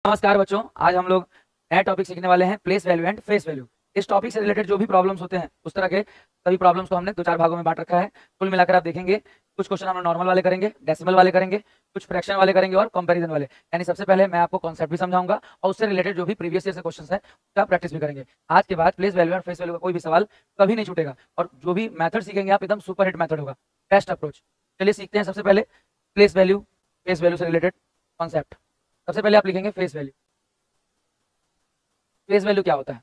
नमस्कार बच्चों, आज हम लोग नया टॉपिक सीखने वाले हैं, place value and face value. इस टॉपिक से रिलेटेड जो भी प्रॉब्लम्स होते हैं उस तरह के सभी प्रॉब्लम्स को हमने दो चार भागों में बांट रखा है। कुल मिलाकर आप देखेंगे कुछ क्वेश्चन हम नॉर्मल वाले करेंगे, डेसिमल वाले करेंगे, कुछ फ्रैक्शन वाले करेंगे और कंपैरिजन वाले। यानी सबसे पहले मैं आपको कॉन्सेप्ट भी समझाऊंगा और उससे रिलेटेड जो भी प्रीवियस ईयर से क्वेश्चन है उसका प्रैक्टिस भी करेंगे। आज के बाद प्लेस वैल्यू और फेस वैल्यू का कोई भी सवाल कभी नहीं छूटेगा और जो भी मैथड सीखेंगे आप एकदम सुपर हिट मैथड होगा, बेस्ट अप्रोच। चलिए सीखते हैं। सबसे पहले प्लेस वैल्यू फेस वैल्यू से रिलेटेड कॉन्सेप्ट। सबसे पहले आप लिखेंगे फेस वैल्यू। फेस वैल्यू क्या होता है?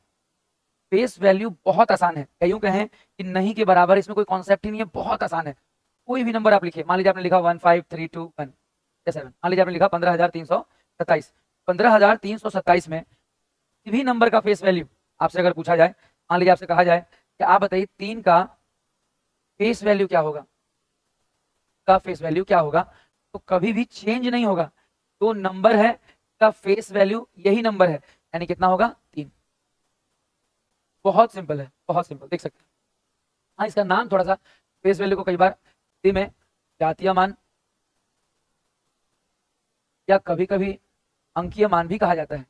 फेस वैल्यू बहुत आसान है, यूं कहें कि नहीं के बराबर, इसमें कोई कॉन्सेप्ट ही नहीं है, बहुत आसान है। कोई भी नंबर आप लिखिए, मान लीजिए आपने लिखा 15321 या 7, मान लीजिए आपने लिखा 15,327। 15,327 में किसी भी नंबर का फेस वैल्यू आपसे अगर पूछा जाए, मान लीजिए आपसे कहा जाए कि आप बताइए 3 का फेस वैल्यू क्या होगा, का फेस वैल्यू क्या होगा, तो कभी भी चेंज नहीं होगा। तो नंबर है का फेस वैल्यू यही नंबर है, यानी कितना होगा? 3। बहुत सिंपल है, बहुत सिंपल, देख सकते हैं। हाँ, इसका नाम थोड़ा सा, फेस वैल्यू को कई बार हिंदी में जातीय मान या कभी कभी अंकीय मान भी कहा जाता है।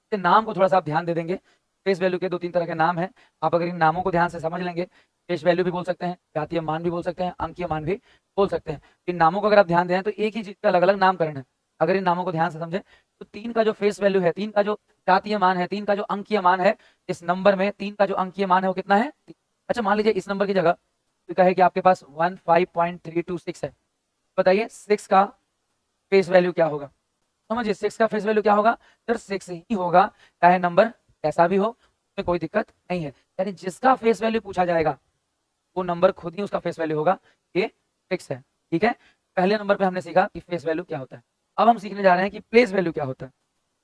इसके नाम को थोड़ा सा आप ध्यान दे देंगे। फेस वैल्यू के 2-3 तरह के नाम हैं, आप अगर इन नामों को ध्यान से समझ लेंगे, फेस वैल्यू भी बोल सकते हैं, जातीय मान भी बोल सकते हैं, अंकीय मान भी बोल सकते हैं। इन नामों को अगर आप ध्यान दें तो एक ही चीज का अलग अलग नामकरण है। अगर इन नामों को ध्यान से समझें तो 3 का जो फेस वैल्यू है, 3 का जो जातीय मान है, 3 का जो अंकीय मान है, इस नंबर में 3 का जो अंकीय मान है वो कितना है? अच्छा, मान लीजिए इस नंबर की जगह तो कहे कि आपके पास 15.326 है, बताइए 6 का फेस वैल्यू क्या होगा? समझिए 6 का फेस वैल्यू क्या होगा? सर 6 ही होगा, चाहे नंबर कैसा भी हो, उसमें कोई दिक्कत नहीं है। यानी जिसका फेस वैल्यू पूछा जाएगा वो नंबर खुद ही उसका फेस वैल्यू होगा, ये फिक्स है। ठीक है, पहले नंबर पे हमने सीखा कि फेस वैल्यू क्या होता है। अब हम सीखने जा रहे हैं कि प्लेस वैल्यू क्या होता है।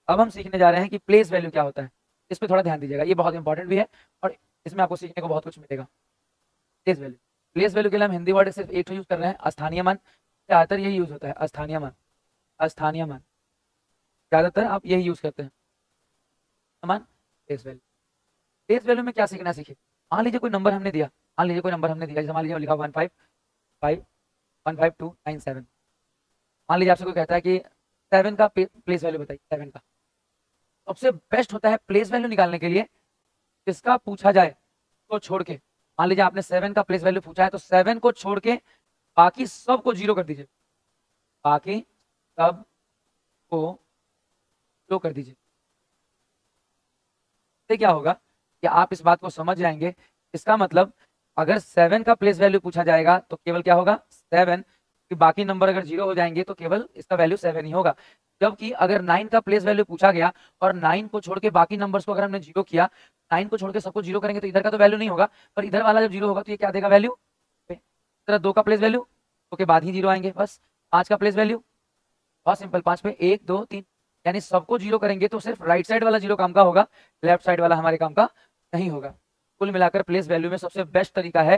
अब हम सीखने जा रहे हैं कि प्लेस वैल्यू क्या होता है। इस पर थोड़ा ध्यान दीजिएगा, ये बहुत इंपॉर्टेंट भी है और इसमें आपको सीखने को बहुत कुछ मिलेगा। प्लेस वैल्यू, प्लेस वैल्यू के लिए हम हिंदी वर्ड सिर्फ एक यूज कर रहे हैं, स्थानीय मान। ज्यादातर यही यूज होता है, स्थानीय मान। स्थानीय मान ज्यादातर आप यही यूज करते हैं, मान प्लेस वैल्यू। प्लेस वैल्यू में क्या सीखना सीखे? मान लीजिए कोई नंबर हमने दिया, मान लीजिए कोई नंबर हमने दिया, जैसे मान लीजिए लिखा 15297। मान लीजिए आपसे कोई कहता है कि 7 का प्लेस वैल्यू बताइए। 7 का सबसे बेस्ट होता है प्लेस वैल्यू निकालने के लिए, जिसका पूछा जाए तो छोड़ के, मान लीजिए आपने 7 का प्लेस वैल्यू पूछा है तो 7 को छोड़ के बाकी सब को 0 कर दीजिए, बाकी सब को 0 कर दीजिए। तो क्या होगा कि आप इस बात को समझ जाएंगे। इसका मतलब अगर 7 का प्लेस वैल्यू पूछा जाएगा तो केवल क्या होगा? 7। कि बाकी नंबर अगर 0 हो जाएंगे तो केवल इसका वैल्यू 7 ही होगा। जबकि अगर 9 का प्लेस वैल्यू पूछा गया और 9 को छोड़ के बाकी नंबर्स को अगर हमने 0 किया, 9 को छोड़ के सबको 0 करेंगे तो इधर का तो वैल्यू नहीं होगा, पर इधर वाला जब 0 होगा तो ये क्या देगा? वैल्यू। तरह 2 का प्लेस वैल्यू तो के बाद ही 0 आएंगे बस। 5 का प्लेस वैल्यू बहुत सिंपल, 5 पे 1 2 3, यानी सबको 0 करेंगे तो सिर्फ राइट साइड वाला 0 काम का होगा, लेफ्ट साइड वाला हमारे काम का नहीं होगा। कुल मिलाकर प्लेस वैल्यू में सबसे बेस्ट तरीका है,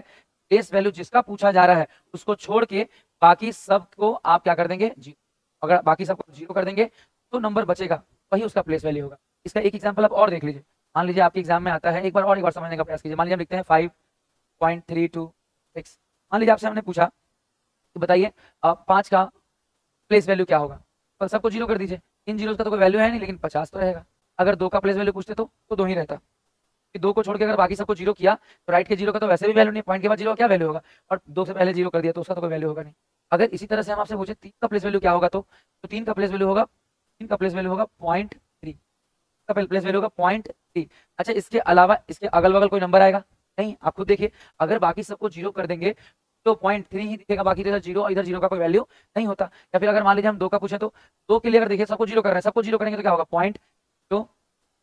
प्लेस वैल्यू जिसका पूछा जा रहा है उसको छोड़ के बाकी सबको आप क्या कर देंगे? 0। अगर बाकी सबको 0 कर देंगे तो नंबर बचेगा, वही उसका प्लेस वैल्यू होगा। इसका एक एग्जाम्पल आप और देख लीजिए। मान लीजिए आपके एग्जाम में आता है, एक बार समझने का प्रयास कीजिए। मान लीजिए हम लिखते हैं 5.326। मान लीजिए आपसे हमने पूछा तो बताइए 5 का प्लेस वैल्यू क्या होगा? तो सबको 0 कर दीजिए, इन 0 का तो कोई वैल्यू है नहीं, लेकिन 50 तो रहेगा। अगर 2 का प्लेस वैल्यू पूछते तो 2 ही रहता। कि 2 को छोड़ के अगर बाकी सबको 0 किया तो राइट के 0 का तो वैसे भी वैल्यू नहीं, पॉइंट के बाद 0 क्या वैल्यू होगा, और 2 से पहले 0 कर दिया तो उसका तो कोई वैल्यू होगा नहीं। अगर इसी तरह से हम आपसे पूछे 3 का प्लेस वैल्यू क्या होगा, तो 3 का प्लेस वैल्यू होगा 0.3 का प्लेस वैल्यू होगा 0.3। अच्छा, इसके अलावा इसके अगल बगल कोई नंबर आएगा? नहीं। आप खुद देखिए, अगर बाकी सबको 0 कर देंगे तो 0.3 ही दिखेगा, बाकी इधर 0 और इधर 0 का कोई वैल्यू नहीं होता। या फिर अगर मान लीजिए हम 2 का पूछे तो 2 के लिए अगर देखिए सबको 0 कर रहे हैं, सबको 0 करेंगे तो क्या होगा? 0.2।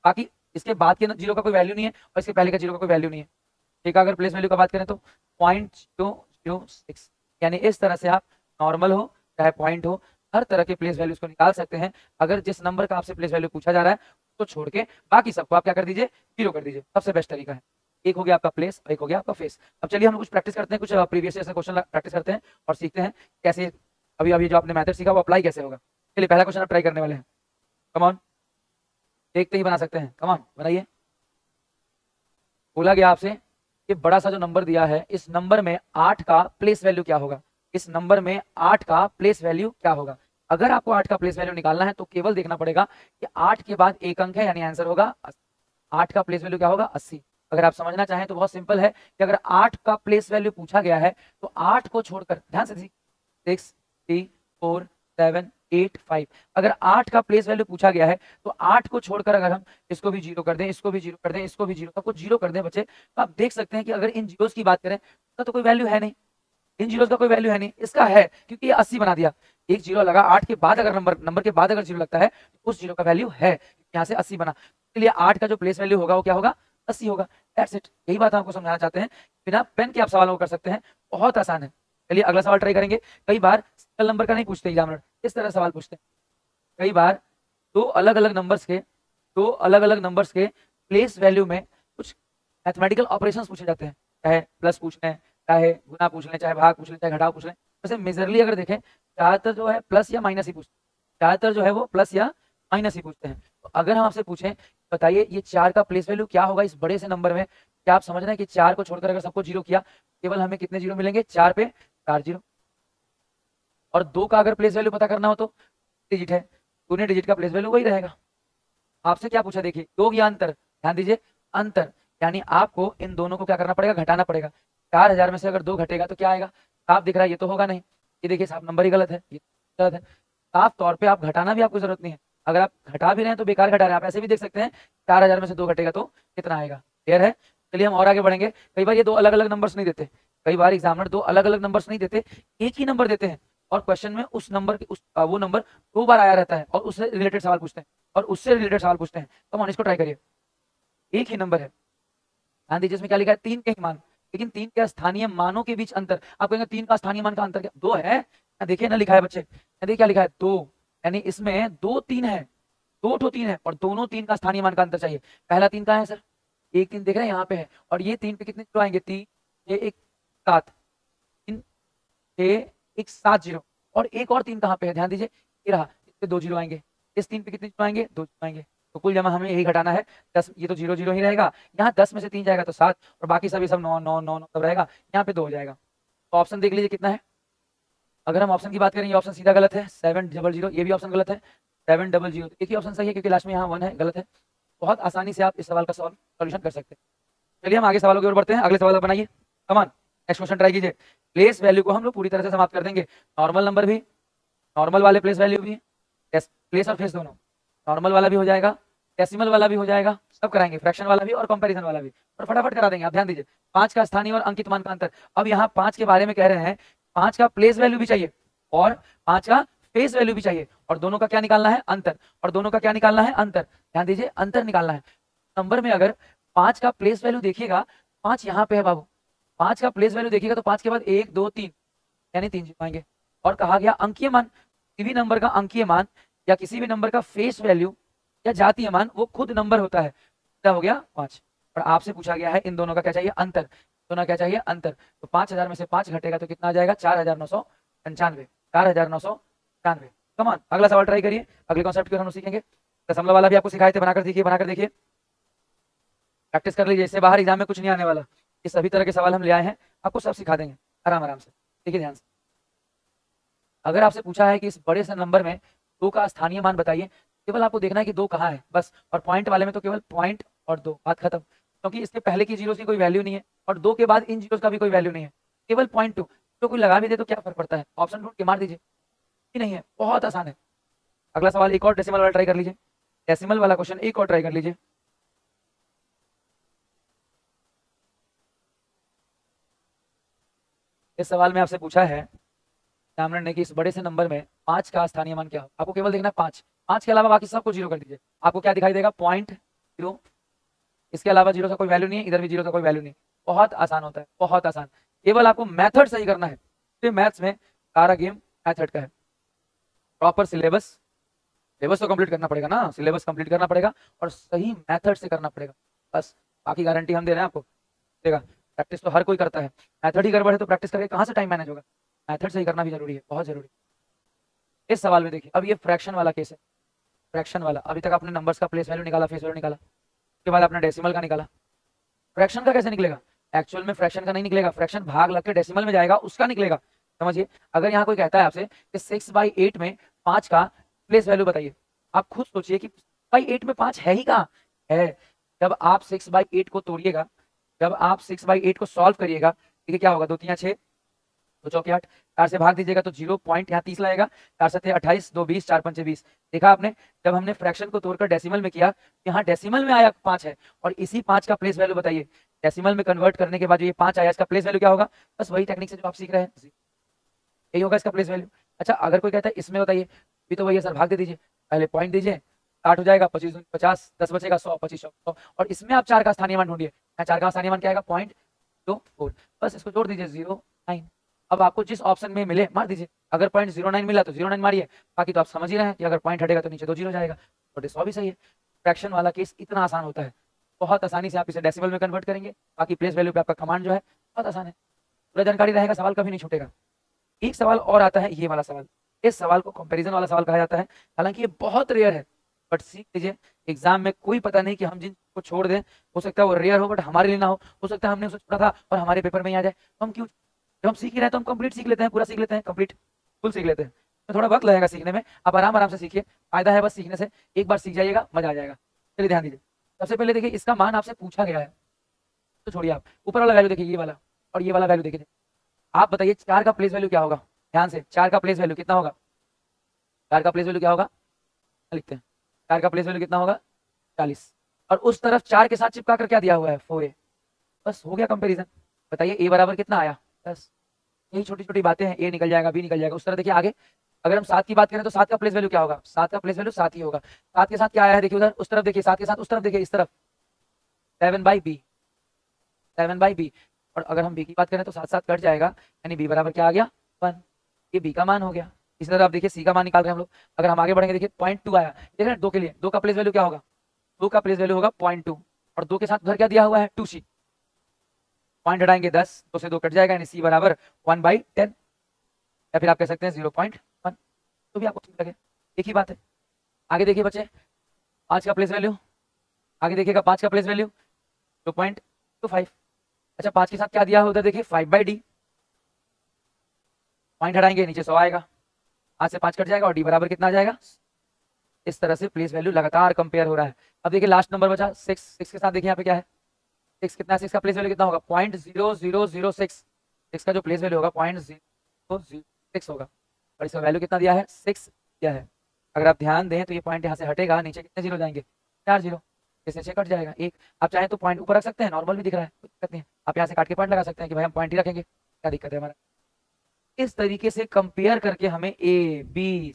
बाकी इसके बाद के 0 का कोई वैल्यू नहीं है और इसके पहले का 0 का कोई वैल्यू नहीं है। ठीक है, अगर प्लेस वैल्यू का बात करें तो 0.206, यानी इस तरह से आप नॉर्मल हो चाहे पॉइंट हो, हर तरह के प्लेस वैल्यूज को निकाल सकते हैं। अगर जिस नंबर का आपसे प्लेस वैल्यू पूछा जा रहा है उसको छोड़ के बाकी सबको आप क्या कर दीजिए? 0 कर दीजिए। सबसे बेस्ट तरीका है। एक हो गया आपका प्लेस और एक हो गया आपका फेस। अब चलिए हम कुछ प्रैक्टिस करते हैं, कुछ प्रीवियस ईयर से क्वेश्चन प्रैक्टिस करते हैं और सीखते हैं कैसे अभी अभी जो आपने मेथड सीखा वो अप्लाई कैसे होगा। चलिए पहला क्वेश्चन आप ट्राई करने वाले हैं। कम ऑन, देखते ही बना सकते हैं, कम ऑन बनाइए। बोला गया आपसे कि बड़ा सा जो नंबर दिया है, इस नंबर में 8 का प्लेस वैल्यू क्या होगा? इस नंबर में 8 का प्लेस वैल्यू क्या होगा? अगर आपको 8 का प्लेस वैल्यू निकालना है तो केवल देखना पड़ेगा कि 8 के बाद एक अंक है, यानी आंसर होगा 8 का प्लेस वैल्यू क्या होगा 80। अगर आप समझना चाहें तो बहुत सिंपल है कि अगर 8 का प्लेस वैल्यू पूछा गया है तो 8 को छोड़कर, ध्यान से 6 3 4 7 8 5, अगर 8 का प्लेस वैल्यू पूछा गया है तो 8 को छोड़कर अगर हम इसको भी 0 कर दें, इसको भी 0 कर दें, इसको भी 0, सबको 0 कर दें बच्चे, तो आप देख सकते हैं कि अगर इन जीरोस की बात करें तो कोई वैल्यू है नहीं, इन जीरोस का कोई वैल्यू है नहीं, इसका है क्योंकि ये 80 बना दिया। एक जीरो लगा, 8 के बाद अगर नंबर के बाद अगर जीरो लगता है तो उस जीरो का वैल्यू है, यहाँ से 80 बना, इसलिए 8 का जो प्लेस वैल्यू होगा वो क्या होगा 80 होगा। दैट्स इट, यही बात आपको समझाना चाहते हैं। बिना पेन के आप सवालों को कर सकते हैं, बहुत आसान है। चलिए अगला सवाल ट्राई करेंगे। कई बार सिंगल नंबर का नहीं पूछते एग्जामिनर, इस तरह सवाल पूछते हैं। कई बार दो अलग अलग नंबर्स के प्लेस वैल्यू में कुछ मैथमेटिकल ऑपरेशंस पूछे जाते हैं, चाहे प्लस पूछ लें, चाहे गुना पूछ लें, चाहे भाग पूछ लें, चाहे घटाव पूछ लें। वैसे मेजरली अगर देखें ज्यादातर जो है प्लस या माइनस ही पूछते हैं, ज्यादातर जो है वो प्लस या माइनस ही पूछते हैं। तो अगर हम आपसे पूछें बताइए ये 4 का प्लेस वैल्यू क्या होगा इस बड़े से नंबर में, क्या आप समझ रहे हैं कि 4 को छोड़कर अगर सबको 0 किया केवल हमें कितने 0 मिलेंगे, 4 पे 4 0। और 2 का अगर प्लेस वैल्यू पता करना हो तो डिजिट है, 2 डिजिट का प्लेस वैल्यू वही रहेगा। आपसे क्या पूछा देखिए, योग या अंतर, ध्यान दीजिए अंतर, यानी आपको इन दोनों को क्या करना पड़ेगा, घटाना पड़ेगा। 4000 में से अगर 2 घटेगा तो क्या आएगा, साफ दिख रहा है ये तो होगा नहीं, ये देखिए साफ नंबर ही गलत है, ये गलत है। साफ तौर पे आप घटाना भी आपको जरूरत नहीं है, अगर आप घटा भी रहे हैं तो बेकार घटा रहे हैं। आप ऐसे भी देख सकते हैं 4000 में से 2 घटेगा तो कितना आएगा, क्लियर है। चलिए हम और आगे बढ़ेंगे। कई बार ये दो अलग अलग नंबर्स नहीं देते, कई बार एग्जामिनर दो अलग अलग नंबर्स नहीं देते, एक ही नंबर देते हैं और क्वेश्चन में उस नंबर वो नंबर 2 बार आया रहता है और उससे रिलेटेड सवाल पूछते हैं तो हम इसको ट्राई करिए। एक ही नंबर है, ध्यान दीजिए इसमें क्या लिखा है, 3 के ही मान, लेकिन 3 के स्थानीय मानों के बीच अंतर। आप कहेंगे 3 का स्थानीय मान का अंतर क्या, 2 है, देखिए ना लिखा है बच्चे, देखिए क्या लिखा है 2, यानी इसमें 2 3 है, 2 ठो 3 है और दोनों 3 का स्थानीय मान का अंतर चाहिए। पहला 3 कहाँ है सर, एक 3 देख रहे हैं यहाँ पे है, और ये 3 पे कितने जीरो आएंगे, 3 ये 1 7 3 1 7 0, और एक और 3 कहाँ पे है, ध्यान दीजिए ये रहा, इस पे 2 जीरो आएंगे, इस 3 पे कितने जीरो आएंगे, 2 जीरो आएंगे। तो कुल जमा हमें यही घटाना है 10, ये तो 0 0 ही रहेगा, यहाँ 10 में से 3 जाएगा तो 7 और बाकी सब ये सब 9 9 9 सब रहेगा, यहाँ पे 2 हो जाएगा। तो ऑप्शन देख लीजिए कितना है। अगर हम ऑप्शन की बात करें ये ऑप्शन सीधा गलत है, 700, ये भी ऑप्शन गलत है, 700, एक ही ऑप्शन सही है क्योंकि लास्ट में यहाँ 1 है, गलत है। बहुत आसानी से आप इस सवाल का सॉल्यूशन कर सकते हैं। चलिए हम आगे सवालों की ओर बढ़ते हैं, अगले सवाल आप बनाइए, कमान नेक्स्ट क्वेश्चन ट्राई कीजिए। प्लेस वैल्यू को हम लोग पूरी तरह से समाप्त कर देंगे, नॉर्मल नंबर भी, नॉर्मल वाले प्लेस वैल्यू भी, प्लेस और फेस दोनों, नॉर्मल वाला भी हो जाएगा, डेसिमल वाला भी हो जाएगा, सब कराएंगे, फ्रैक्शन वाला भी और कंपैरिजन वाला भी, और फटाफट करा देंगे। आप ध्यान दीजिए 5 का स्थानीय और अंकित मान का अंतर। अब यहाँ 5 के बारे में कह रहे हैं, 5 का प्लेस वैल्यू भी चाहिए और 5 का फेस वैल्यू भी चाहिए, और दोनों का क्या निकालना है, अंतर, और दोनों का क्या निकालना है, अंतर। ध्यान दीजिए अंतर निकालना है। नंबर में अगर 5 का प्लेस वैल्यू देखिएगा, 5 यहाँ पे है बाबू, 5 का प्लेस वैल्यू देखिएगा तो 5 के बाद 1 2 3 यानी 3 आएंगे। और कहा गया अंकीय मान, किसी भी नंबर का अंकीय मान या किसी भी नंबर का फेस वैल्यू या जातीय मान वो खुद नंबर होता है, क्या हो गया 5। और आपसे पूछा गया है इन दोनों का क्या चाहिए, अंतर, दोनों क्या चाहिए, अंतर। तो 5000 में से 5 घटेगा तो कितना आ जाएगा, 4995, 4995। कमान अगला सवाल ट्राई करिए, अगले कॉन्सेप्ट की हम सीखेंगे। दशमलव वाला भी आपको सिखाए थे, बनाकर देखिए, बनाकर देखिए, प्रैक्टिस कर लीजिए, इससे बाहर एग्जाम में कुछ नहीं आने वाला। ये सभी तरह के सवाल हम ले आए हैं, आपको सब सिखा देंगे आराम आराम से। देखिए ध्यान से, अगर आपसे पूछा है कि इस बड़े से नंबर में 2 का स्थानीय मान बताइए, केवल आपको देखना है कि 2 कहाँ है बस, और पॉइंट वाले में तो केवल पॉइंट और 2, बात खत्म, क्योंकि इसके पहले की जीरो की कोई वैल्यू नहीं है और 2 के बाद इन जीरो का भी कोई वैल्यू नहीं है, केवल पॉइंट 2। तो कोई लगा भी दे तो क्या फर्क पड़ता है, ऑप्शन ढूंढ के मार दीजिए, नहीं है, बहुत आसान है। अगला सवाल एक और डेसिमल वाला ट्राई कर लीजिए, डेसिमल वाला क्वेश्चन एक और ट्राई कर लीजिए। इस सवाल में आपसे पूछा है एग्जामिनर ने कि इस बड़े से नंबर में 5 का स्थानीय मान क्या हो। आपको केवल देखना है 5, 5 के अलावा बाकी सबको 0 कर दीजिए, आपको क्या दिखाई देगा, पॉइंट 0, इसके अलावा 0 का कोई वैल्यू नहीं है, इधर भी 0 का कोई वैल्यू नहीं। बहुत आसान होता है, बहुत आसान, केवल आपको मेथड सही करना है। तो मैथ्स में सारा गेम मेथड का है। प्रॉपर सिलेबस तो कंप्लीट करना पड़ेगा ना, सिलेबस कंप्लीट करना पड़ेगा और सही मेथड से करना पड़ेगा, बस बाकी गारंटी हम दे रहे हैं आपको, देगा। प्रैक्टिस तो हर कोई करता है, मेथड ही गड़बड़ है तो प्रैक्टिस करके कहाँ से टाइम मैनेज होगा, मेथड सही करना भी जरूरी है, बहुत जरूरी। इस सवाल में देखिए, अब ये फ्रैक्शन वाला केस है, फ्रैक्शन वाला, अभी तक आपने नंबर्स का प्लेस वैल्यू निकाला, फेस वैल्यू निकाला, उसके बाद आपने डेसिमल का निकाला, फ्रैक्शन का कैसे निकलेगा, एक्चुअल में फ्रैक्शन का नहीं निकलेगा, फ्रैक्शन भाग लग के डेसिमल में जाएगा, उसका निकलेगा। समझिए, अगर यहाँ कोई कहता है आपसे कि 6/8 में 5 का प्लेस वैल्यू बताइए, आप खुद सोचिए कि 6/8 में 5 है ही कहाँ है। जब आप 6/8 को तोड़िएगा, जब आप 6/8 को सॉल्व करिएगा, देखिए क्या होगा, 2 3 6, 2 चौके 8, 4 से भाग दीजिएगा तो 0 पॉइंट यहाँ 30 लाएगा, 4 7 28, 2 20, 4 5 20। देखा आपने, जब हमने फ्रैक्शन को तोड़कर डेसिमल में किया, यहाँ डेसिमल में आया 5 है, और इसी 5 का प्लेस वैल्यू बताइए। डेसिमल में कन्वर्ट करने के बाद जो ये 5 आया, इसका प्लेस वैल्यू क्या होगा? बस वही टेक्निक से जो आप सीख रहे हैं, यही होगा इसका प्लेस वैल्यू। अच्छा, अगर कोई कहता है इसमें बताइए, भी तो वही है सर, भाग दे दीजिए, पहले पॉइंट दीजिए, 60 हो जाएगा, 25 50, 10 बचेगा 100, 25 100, और इसमें आप 4 का स्थानीय मान ढूंढिए। 4 का स्थानीय मान क्या आएगा? 0.24, बस इसको जोड़ दीजिए 0.9। अब आपको जिस ऑप्शन में मिले मार दीजिए, अगर 0.09 मिला तो 0.9 मारिए, बाकी तो आप समझ ही रहे हैं कि अगर पॉइंट हटेगा तो नीचे 2 0 जाएगा। तो 100 भी सही है। फ्रैक्शन वाला केस इतना आसान होता है, बहुत आसानी से आप इसे डेसिमल में कन्वर्ट करेंगे, बाकी प्लेस वैल्यू पे आपका कमांड जो है बहुत आसान है, पूरा जानकारी रहेगा, सवाल कभी नहीं छूटेगा। एक सवाल और आता है, ये वाला सवाल, इस सवाल को कंपैरिजन वाला सवाल कहा जाता है, हालांकि ये बहुत रेयर है, बट सीख लीजिए, एग्जाम में कोई पता नहीं कि हम जिनको छोड़ दें, हो सकता है वो रेयर हो बट हमारे लिए ना हो सकता है हमने उसे छोड़ा था और हमारे पेपर में ही आ जाए, तो हम क्यों, जब हम सीख ही रहे हैं तो हम कंप्लीट सीख लेते हैं, पूरा सीख लेते हैं, कंप्लीट फुल सीख लेते हैं। तो थोड़ा वक्त लगेगा सीखने में, आप आराम आराम से सीखिए, फायदा है बस सीखने से, एक बार सीख जाइएगा मजा आ जाएगा। चलिए ध्यान दीजिए, सबसे पहले देखिए इसका मान आपसे पूछा गया है, तो छोड़िए आप ऊपर वाला वैल्यू देखिए, ये वाला और ये वाला वैल्यू देखिए, आप बताइए 4 का प्लेस वैल्यू क्या होगा? ध्यान से, 4 का प्लेस वैल्यू कितना होगा? 4 का प्लेस वैल्यू क्या होगा? लिखते हैं, 4 का प्लेस वैल्यू कितना होगा? 40, और उस तरफ 4 के साथ चिपका कर क्या दिया हुआ है? 4a। बस हो गया कंपैरिजन। बताइए a बराबर कितना आया? 10। यही छोटी छोटी बातें हैं, a निकल जाएगा, b निकल जाएगा। उस तरह देखिए आगे, अगर हम 7 की बात करें तो 7 का प्लेस वैल्यू क्या होगा? 7 का प्लेस वैल्यू 7 ही होगा। 7 के साथ क्या आया है? देखिए उधर, उस तरफ देखिए, 7 के साथ उस तरफ देखिए, इस तरफ 7/b, 7/b। और अगर हम b की बात करें तो 7 7 कट जाएगा, यानी b बराबर क्या आ गया? 1। ये b का मान हो गया। इसी तरह आप देखिए c का मान निकाल रहे हैं हम लोग, अगर हम आगे बढ़ेंगे देखिए 0.2 आया, देख रहे हैं 2 के लिए, 2 का प्लेस वैल्यू क्या होगा? 2 का प्लेस वैल्यू होगा 0.2, और 2 के साथ उधर क्या दिया हुआ है? 2c। पॉइंट हटाएंगे 10, 2 से 2 कट जाएगा, यानी c बराबर 1/10, या फिर आप कह सकते हैं 0.1, तो भी आपको ठीक लगे, एक ही बात है। आगे देखिए बच्चे, 5 का प्लेस वैल्यू, आगे देखिएगा 5 का प्लेस वैल्यू 2.25। अच्छा, 5 के साथ क्या दिया है उधर? देखिए 5/d, पॉइंट हटाएंगे नीचे 100 आएगा, 5 से 5 कट जाएगा, और d बराबर कितना आ जाएगा? इस तरह से प्लेस वैल्यू लगातार कंपेयर हो रहा है। अब देखिए लास्ट नंबर बचा 6, 6 के साथ देखिए यहाँ पे क्या है? 6 कितना है? 6 का प्लेस वैल्यू कितना होगा? 0.0006। 6 का जो प्लेस वैल्यू होगा 0.006 होगा, और इसका वैल्यू कितना दिया है? 6 दिया है। अगर आप ध्यान दें तो ये पॉइंट यहाँ से हटेगा, नीचे कितने जीरो जाएंगे? 4 जीरो, इससे 6 कट जाएगा 1। आप चाहें तो पॉइंट ऊपर रख सकते हैं, नॉर्मल भी दिख रहा है, कोई दिक्कत नहीं है, आप यहाँ से काट के पॉइंट लगा सकते हैं कि भाई हम पॉइंट ही रखेंगे, क्या दिक्कत है हमारा। इस तरीके से कंपेयर करके हमें ए बी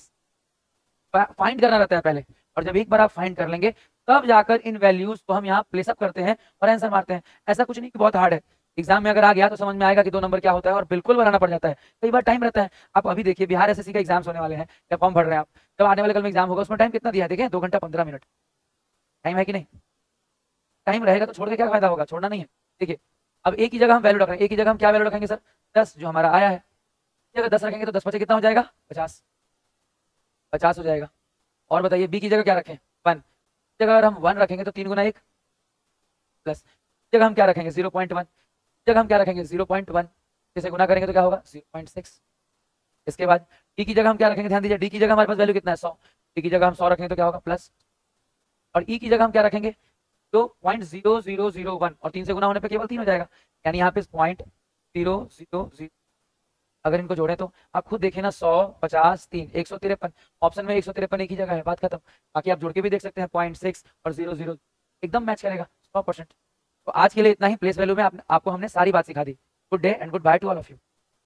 फाइंड करना रहता है पहले, और जब एक बार आप फाइंड कर लेंगे तब जाकर इन वैल्यूज को हम यहाँ प्लेसअप करते हैं और आंसर मारते हैं। ऐसा कुछ नहीं कि बहुत हार्ड है, एग्जाम में अगर आ गया तो समझ में आएगा कि 2 नंबर क्या होता है, और बिल्कुल बनाना पड़ जाता है, कई बार टाइम रहता है। आप अभी देखिए बिहार एसएससी का एग्जाम्स होने वाले हैं, जब फॉर्म भर रहे हैं आप, जब आने वाले कल में एग्जाम होगा, उसमें टाइम कितना दिया है? देखें 2 घंटा 15 मिनट टाइम है कि नहीं? टाइम रहेगा तो छोड़ के क्या फायदा होगा? छोड़ना नहीं है। देखिए अब एक ही जगह हम वैल्यू रख रहे हैं, एक ही जगह हम क्या वैल्यू रखेंगे सर? 10 जो हमारा आया है, अगर 10 रखेंगे तो 10 बचे कितना हो जाएगा? 50 हो जाएगा। और बताइए बी की जगह क्या रखें? 1। जगह अगर हम 1 रखेंगे तो 3 गुना 1 प्लस, जगह हम क्या रखेंगे? 0.1, जगह हम क्या रखेंगे? 0.1, इसे गुना करेंगे तो क्या होगा? 0.6। इसके बाद डी की जगह हम क्या रखेंगे? ध्यान दीजिए, डी की जगह हमारे पास वैल्यू कितना है? 100, डी की जगह हम 100 रखेंगे तो क्या होगा? प्लस, और ई की जगह हम क्या रखेंगे? तो 0.0001, और 3 से गुना होने पे केवल 3 हो जाएगा, यानी यहाँ पे 0.000। अगर इनको जोड़े तो आप खुद देखिए ना, 100, 50, 3, 153, ऑप्शन में 153 एक ही जगह है, बात खत्म। बाकी आप जोड़ के भी देख सकते हैं, 0.6 और 00 एकदम मैच करेगा 100%। तो आज के लिए इतना ही, प्लेस वैल्यू में आपको हमने सारी बात सिखा दी। Good day and goodbye to all of you.